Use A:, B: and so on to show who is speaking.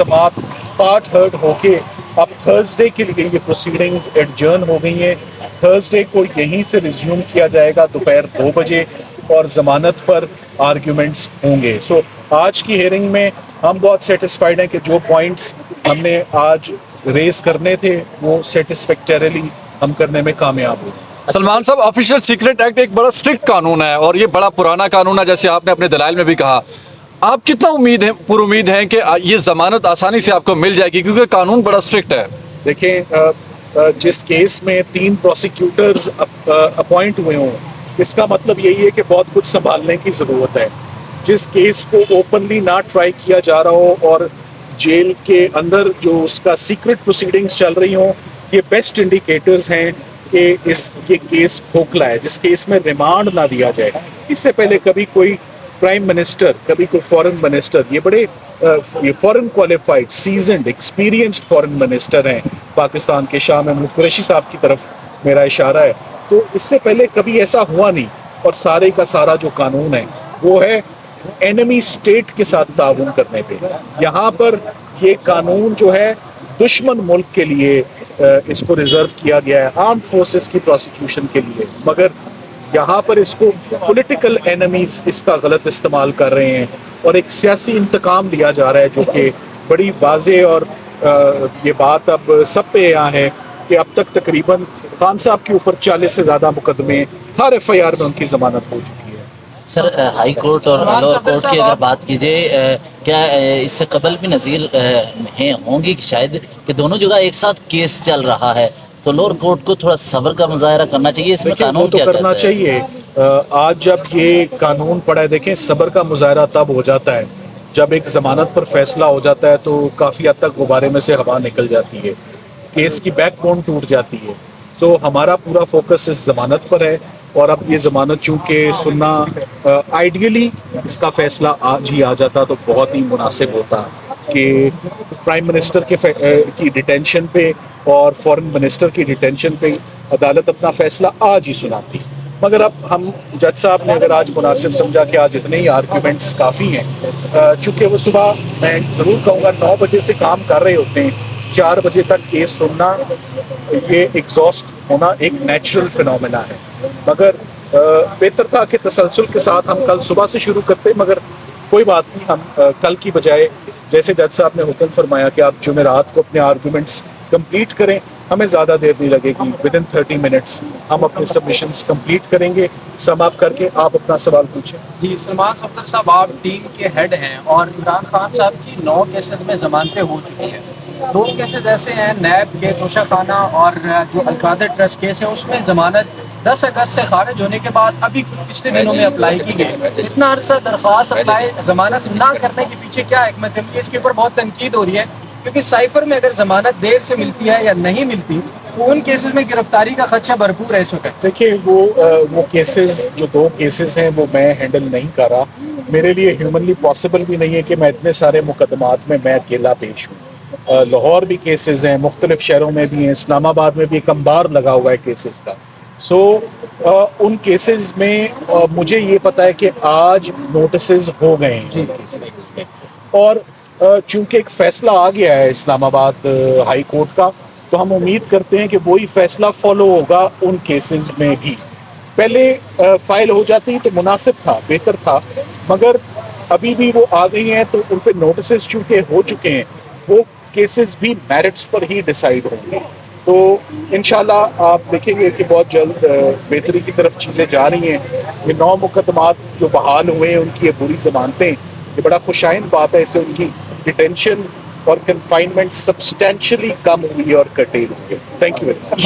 A: समात part heard होके अब थर्सडे के लिए ये प्रोसीडिंग्स एडजर्न हो गई हैं। थर्सडे को यहीं से रिज्यूम किया जाएगा दोपहर 2 बजे और ज़मानत पर आर्ग्यूमेंट्स होंगे। सो आज की हेयरिंग में हम बहुत सेटिस्फाइड हैं कि जो पॉइंट्स हमने आज रेज करने थे वो सेटिस्फैक्टरीली हम करने में कामयाब हुए।
B: सलमान साहब, ऑफिशियल सीक्रेट एक्ट एक बड़ा स्ट्रिक्ट कानून है और ये बड़ा पुराना कानून है, जैसे आपने अपने दलाइल में भी कहा। आप कितना उम्मीद हैं कि ये जमानत आसानी से आपको मिल जाएगी, क्योंकि कानून बड़ा स्ट्रिक्ट है?
A: देखें, जिस केस में 3 प्रोसिक्यूटर्स अपॉइंट हुए हों, इसका मतलब यही है कि बहुत कुछ संभालने की ज़रूरत है। जिस केस को ओपनली ना ट्राई किया जा रहा हो और जेल के अंदर जो उसका सीक्रेट प्रोसीडिंग्स चल रही हों, ये बेस्ट इंडिकेटर्स हैं कि ये केस खोखला है। जिस केस में रिमांड ना दिया जाए, इससे पहले कभी कोई प्राइम मिनिस्टर, कभी कोई फॉरेन मिनिस्टर, ये foreign qualified seasoned experienced foreign minister हैं पाकिस्तान के, शाह महमूद कुरैशी साहब की तरफ मेरा इशारा है, तो इससे पहले कभी ऐसा हुआ नहीं। और सारे का सारा जो कानून है वो है एनिमी स्टेट के साथ ताउन करने पे। यहाँ पर ये कानून जो है दुश्मन मुल्क के लिए इसको रिजर्व किया गया है, आर्म्ड फोर्सेस की प्रोसिक्यूशन के लिए, मगर यहाँ पर इसको पॉलिटिकल एनिमीज इसका गलत इस्तेमाल कर रहे हैं और एक सियासी इंतकाम लिया जा रहा है, जो कि बड़ी वाज़ेह और ये बात अब सब पे यहाँ है कि अब तक तकरीबन खान साहब के ऊपर 40 से ज़्यादा मुकदमे हर FIR में उनकी ज़मानत हो चुकी है।
C: सर, हाई कोर्ट और लोअर कोर्ट की अगर बात कीजिए, क्या इससे कबल भी नज़ीर होंगी कि शायद कि दोनों जगह एक साथ केस चल रहा है, तो लोअर कोर्ट को थोड़ा सब्र का मुजाहरा करना चाहिए? इसमें कानून
A: तो
C: क्या
A: करना चाहिए। आज जब ये कानून पड़ा है, देखें सब्र का मुजाहरा तब हो जाता है जब एक ज़मानत पर फैसला हो जाता है तो काफ़ी हद तक गुब्बारे में से हवा निकल जाती है, केस की बैकबोन टूट जाती है। सो हमारा पूरा फोकस इस ज़मानत पर है और अब ये ज़मानत चूँकि सुनना आइडियली इसका फैसला आज ही आ जाता तो बहुत ही मुनासिब होता कि प्राइम मिनिस्टर की डिटेंशन पे और फॉरेन मिनिस्टर की डिटेंशन पे अदालत अपना फैसला आज ही सुनाती। मगर अब हम जज साहब ने अगर आज मुनासिब समझा कि आज इतने ही आर्ग्यूमेंट्स काफ़ी हैं, चूँकि वो सुबह मैं ज़रूर कहूँगा 9 बजे से काम कर रहे होते हैं, 4 बजे तक केस सुनना, ये एग्जॉस्ट होना एक नेचुरल फिनोमेना है। मगर बेहतर था कि तसलसल के साथ हम कल सुबह से शुरू करते, मगर कोई बात नहीं, हम कल की बजाय जैसे जज साहब ने हुक्म फरमाया कि आप जुमेरात को अपने आर्गूमेंट्स कंप्लीट करें, हमें ज़्यादा देर नहीं लगेगी, विदिन 30 मिनट्स हम अपने सबमिशंस कंप्लीट करेंगे। समाप्त करके आप अपना सवाल पूछें।
D: जी, सलमान सफदर साहब, आप टीम के हेड हैं और इमरान खान साहब की 9 केसेस में जमानतें हो चुकी हैं। 2 केसेस ऐसे हैं, नैब के तोशा खाना और जो अलकादर ट्रस्ट केस है, उसमें जमानत 10 अगस्त से खारिज होने के बाद अभी कुछ पिछले दिनों में अप्लाई की गई। इतना अरसा दरख्वास्त अप्लाई जमानत ना करने के पीछे क्या हिकमत है? इसके ऊपर बहुत तनकीद हो रही है, क्योंकि साइफर में अगर जमानत देर से मिलती है या नहीं मिलती तो उन केसेस में गिरफ्तारी का खदशा भरपूर है इस वक्त।
A: देखिए वो केसेस, जो 2 केसेस हैं वो मैं हैंडल नहीं कर रहा। मेरे लिए ह्यूमनली पॉसिबल भी नहीं है कि मैं इतने सारे मुकदमात में मैं अकेला पेश हूँ। लाहौर भी केसेस हैं, मुख्तलिफ शहरों में भी हैं, इस्लामाबाद में भी एक अंबार लगा हुआ है केसेस का। सो उन केसेस में मुझे ये पता है कि आज नोटिसेस हो गए हैं केसेस में, और चूंकि एक फैसला आ गया है इस्लामाबाद हाई कोर्ट का, तो हम उम्मीद करते हैं कि वही फैसला फॉलो होगा उन केसेस में भी। पहले फाइल हो जाती तो मुनासिब था, बेहतर था, मगर अभी भी वो आ गई हैं तो उन पर नोटिसेस चूंकि हो चुके हैं, वो केसेस भी मेरिट्स पर ही डिसाइड होंगे। तो इंशाल्लाह आप देखेंगे कि बहुत जल्द बेहतरी की तरफ चीज़ें जा रही हैं। ये 9 मुकदमात जो बहाल हुए हैं, उनकी ये बुरी ज़मानतें, ये बड़ा खुशाइन बात है। इससे उनकी डिटेंशन और कन्फाइनमेंट सब्सटेंशियली कम हुई है और कटेल हुई है। Thank you very much.